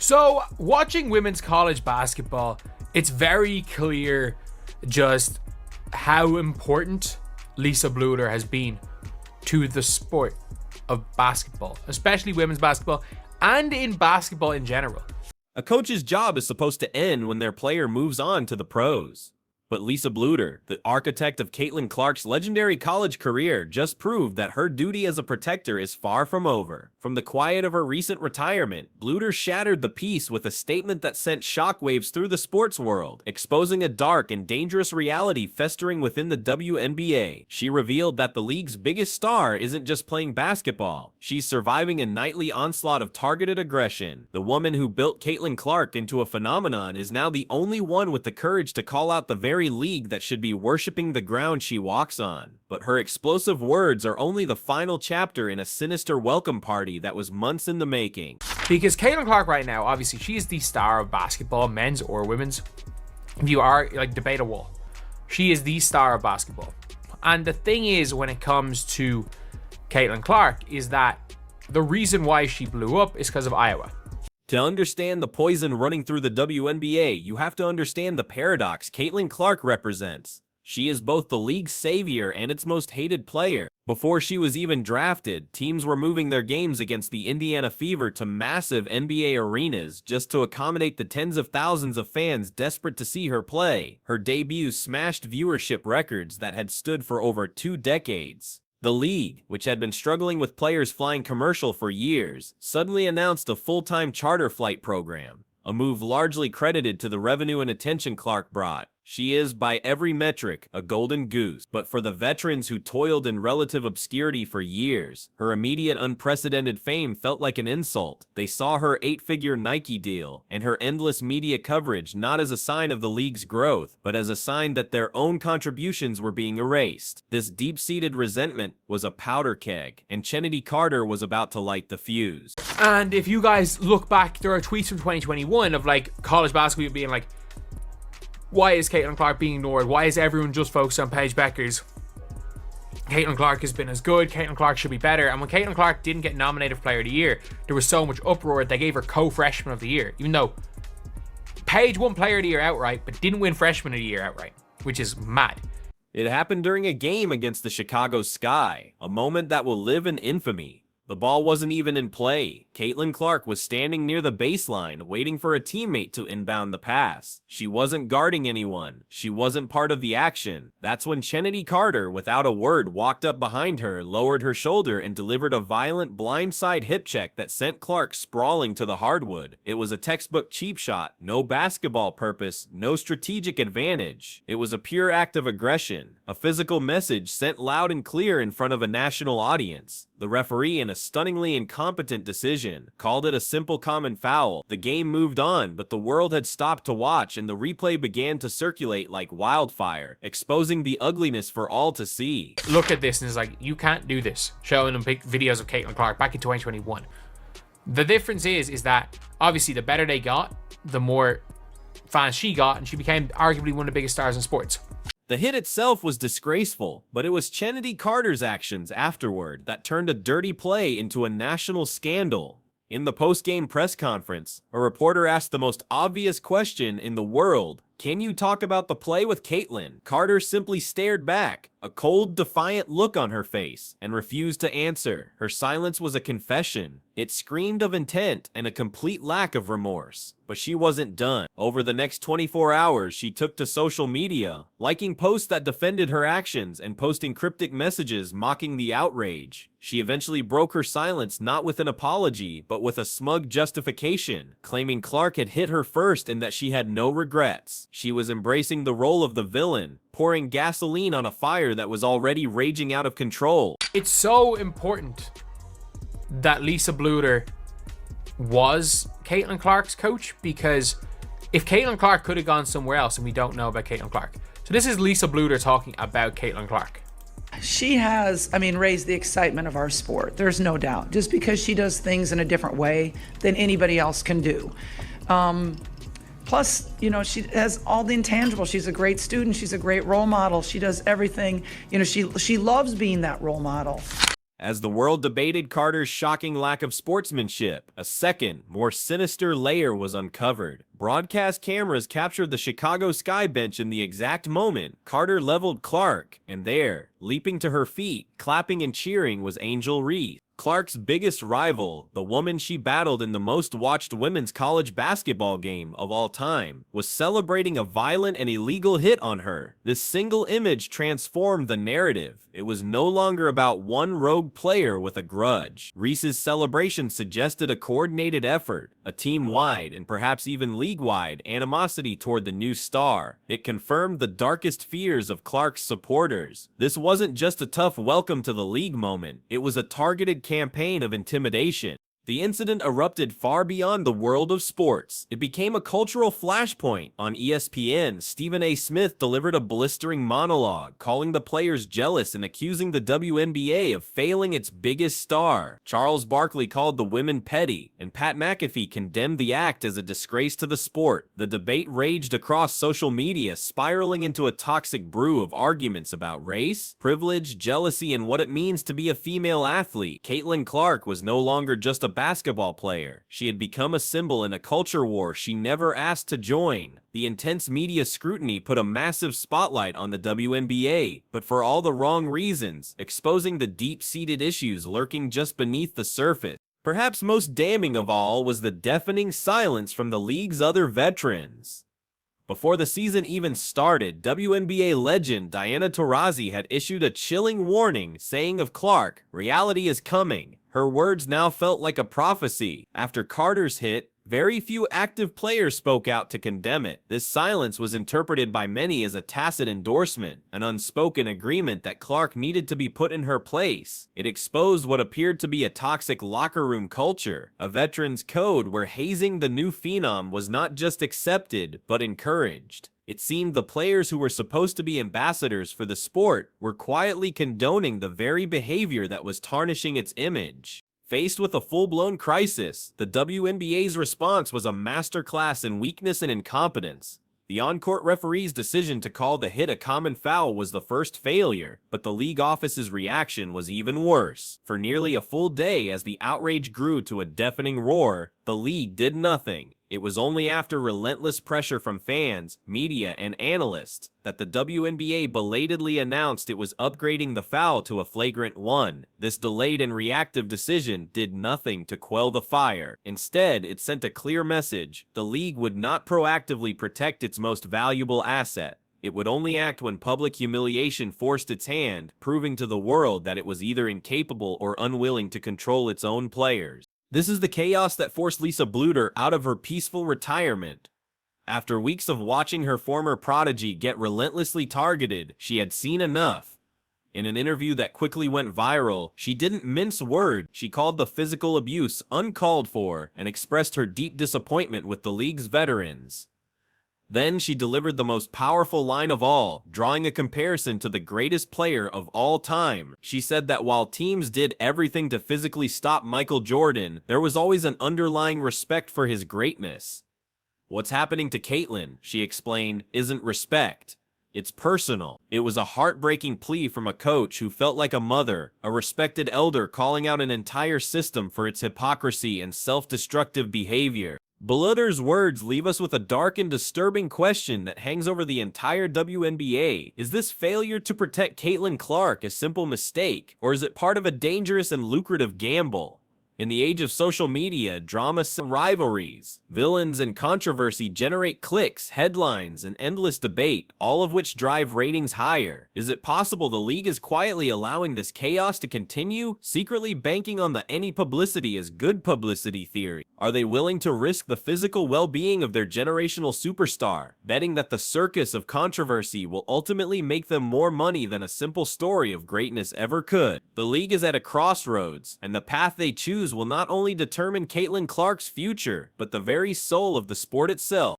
So, watching women's college basketball, it's very clear just how important Lisa Bluder has been to the sport of basketball, especially women's basketball and in basketball in general. A coach's job is supposed to end when their player moves on to the pros. But Lisa Bluder, the architect of Caitlin Clark's legendary college career, just proved that her duty as a protector is far from over. From the quiet of her recent retirement, Bluder shattered the peace with a statement that sent shockwaves through the sports world, exposing a dark and dangerous reality festering within the WNBA. She revealed that the league's biggest star isn't just playing basketball. She's surviving a nightly onslaught of targeted aggression. The woman who built Caitlin Clark into a phenomenon is now the only one with the courage to call out the very league that should be worshiping the ground she walks on. But her explosive words are only the final chapter in a sinister welcome party that was months in the making. Because Caitlin Clark right now, obviously, she is the star of basketball, men's or women's. If you are, like, debate a wall, she is the star of basketball. And the thing is, when it comes to Caitlin Clark, is that the reason why she blew up is because of Iowa. To understand the poison running through the WNBA, you have to understand the paradox Caitlin Clark represents. She is both the league's savior and its most hated player. Before she was even drafted, teams were moving their games against the Indiana Fever to massive NBA arenas just to accommodate the tens of thousands of fans desperate to see her play. Her debut smashed viewership records that had stood for over 2 decades. The league, which had been struggling with players flying commercial for years, suddenly announced a full-time charter flight program, a move largely credited to the revenue and attention Clark brought. She is, by every metric, a golden goose, but for the veterans who toiled in relative obscurity for years, her immediate unprecedented fame felt like an insult. They saw her 8-figure Nike deal, and her endless media coverage not as a sign of the league's growth, but as a sign that their own contributions were being erased. This deep-seated resentment was a powder keg, and Chennedy Carter was about to light the fuse. And if you guys look back, there are tweets from 2021 of, like, college basketball being like, why is Caitlin Clark being ignored? Why is everyone just focused on Paige Beckers? Caitlin Clark has been as good. Caitlin Clark should be better. And when Caitlin Clark didn't get nominated for Player of the Year, there was so much uproar they gave her co-freshman of the year. Even though Paige won Player of the Year outright, but didn't win Freshman of the Year outright, which is mad. It happened during a game against the Chicago Sky, a moment that will live in infamy. The ball wasn't even in play. Caitlin Clark was standing near the baseline, waiting for a teammate to inbound the pass. She wasn't guarding anyone. She wasn't part of the action. That's when Chennedy Carter, without a word, walked up behind her, lowered her shoulder, and delivered a violent blindside hip check that sent Clark sprawling to the hardwood. It was a textbook cheap shot, no basketball purpose, no strategic advantage. It was a pure act of aggression, a physical message sent loud and clear in front of a national audience. The referee, in a stunningly incompetent decision, called it a simple common foul. The game moved on, but the world had stopped to watch, and the replay began to circulate like wildfire, exposing the ugliness for all to see. Look at this and it's like, you can't do this. Showing them big videos of Caitlin Clark back in 2021. The difference is that obviously the better they got, the more fans she got, and she became arguably one of the biggest stars in sports. The hit itself was disgraceful, but it was Chennedy Carter's actions afterward that turned a dirty play into a national scandal. In the post-game press conference, a reporter asked the most obvious question in the world: "Can you talk about the play with Caitlin?" Carter simply stared back, a cold, defiant look on her face, and refused to answer. Her silence was a confession. It screamed of intent and a complete lack of remorse. But she wasn't done. Over the next 24 hours, she took to social media, liking posts that defended her actions and posting cryptic messages mocking the outrage. She eventually broke her silence not with an apology, but with a smug justification, claiming Clark had hit her first and that she had no regrets. She was embracing the role of the villain, pouring gasoline on a fire that was already raging out of control. It's so important that Lisa Bluder was Caitlin Clark's coach, because if Caitlin Clark could have gone somewhere else, and we don't know about Caitlin Clark. So this is Lisa Bluder talking about Caitlin Clark. She has, raised the excitement of our sport. There's no doubt. Just because she does things in a different way than anybody else can do. Plus, she has all the intangibles. She's a great student. She's a great role model. She does everything. She loves being that role model. As the world debated Carter's shocking lack of sportsmanship, a second, more sinister layer was uncovered. Broadcast cameras captured the Chicago Sky bench in the exact moment Carter leveled Clark, and there, leaping to her feet, clapping and cheering, was Angel Reese. Clark's biggest rival, the woman she battled in the most watched women's college basketball game of all time, was celebrating a violent and illegal hit on her. This single image transformed the narrative. It was no longer about one rogue player with a grudge. Reese's celebration suggested a coordinated effort, a team-wide and perhaps even league-wide animosity toward the new star. It confirmed the darkest fears of Clark's supporters. This wasn't just a tough welcome to the league moment, it was a targeted campaign of intimidation. The incident erupted far beyond the world of sports. It became a cultural flashpoint. On ESPN, Stephen A. Smith delivered a blistering monologue, calling the players jealous and accusing the WNBA of failing its biggest star. Charles Barkley called the women petty, and Pat McAfee condemned the act as a disgrace to the sport. The debate raged across social media, spiraling into a toxic brew of arguments about race, privilege, jealousy, and what it means to be a female athlete. Caitlin Clark was no longer just a basketball player. She had become a symbol in a culture war she never asked to join. The intense media scrutiny put a massive spotlight on the WNBA, but for all the wrong reasons, exposing the deep-seated issues lurking just beneath the surface. Perhaps most damning of all was the deafening silence from the league's other veterans. Before the season even started, WNBA legend Diana Taurasi had issued a chilling warning, saying of Clark, "Reality is coming." Her words now felt like a prophecy. After Carter's hit, very few active players spoke out to condemn it. This silence was interpreted by many as a tacit endorsement, an unspoken agreement that Clark needed to be put in her place. It exposed what appeared to be a toxic locker room culture, a veteran's code where hazing the new phenom was not just accepted, but encouraged. It seemed the players who were supposed to be ambassadors for the sport were quietly condoning the very behavior that was tarnishing its image. Faced with a full-blown crisis, the WNBA's response was a masterclass in weakness and incompetence. The on-court referee's decision to call the hit a common foul was the first failure, but the league office's reaction was even worse. For nearly a full day, as the outrage grew to a deafening roar, the league did nothing. It was only after relentless pressure from fans, media, and analysts that the WNBA belatedly announced it was upgrading the foul to a flagrant one. This delayed and reactive decision did nothing to quell the fire. Instead, it sent a clear message: the league would not proactively protect its most valuable asset. It would only act when public humiliation forced its hand, proving to the world that it was either incapable or unwilling to control its own players. This is the chaos that forced Lisa Bluder out of her peaceful retirement. After weeks of watching her former prodigy get relentlessly targeted, she had seen enough. In an interview that quickly went viral, she didn't mince words. She called the physical abuse uncalled for and expressed her deep disappointment with the league's veterans. Then she delivered the most powerful line of all, drawing a comparison to the greatest player of all time. She said that while teams did everything to physically stop Michael Jordan, there was always an underlying respect for his greatness. What's happening to Caitlin, she explained, isn't respect. It's personal. It was a heartbreaking plea from a coach who felt like a mother, a respected elder calling out an entire system for its hypocrisy and self-destructive behavior. Bluder's words leave us with a dark and disturbing question that hangs over the entire WNBA. Is this failure to protect Caitlin Clark a simple mistake, or is it part of a dangerous and lucrative gamble? In the age of social media, drama and rivalries, villains and controversy generate clicks, headlines, and endless debate, all of which drive ratings higher. Is it possible the league is quietly allowing this chaos to continue, secretly banking on the any publicity is good publicity theory? Are they willing to risk the physical well-being of their generational superstar, betting that the circus of controversy will ultimately make them more money than a simple story of greatness ever could? The league is at a crossroads, and the path they choose will not only determine Caitlin Clark's future, but the very soul of the sport itself.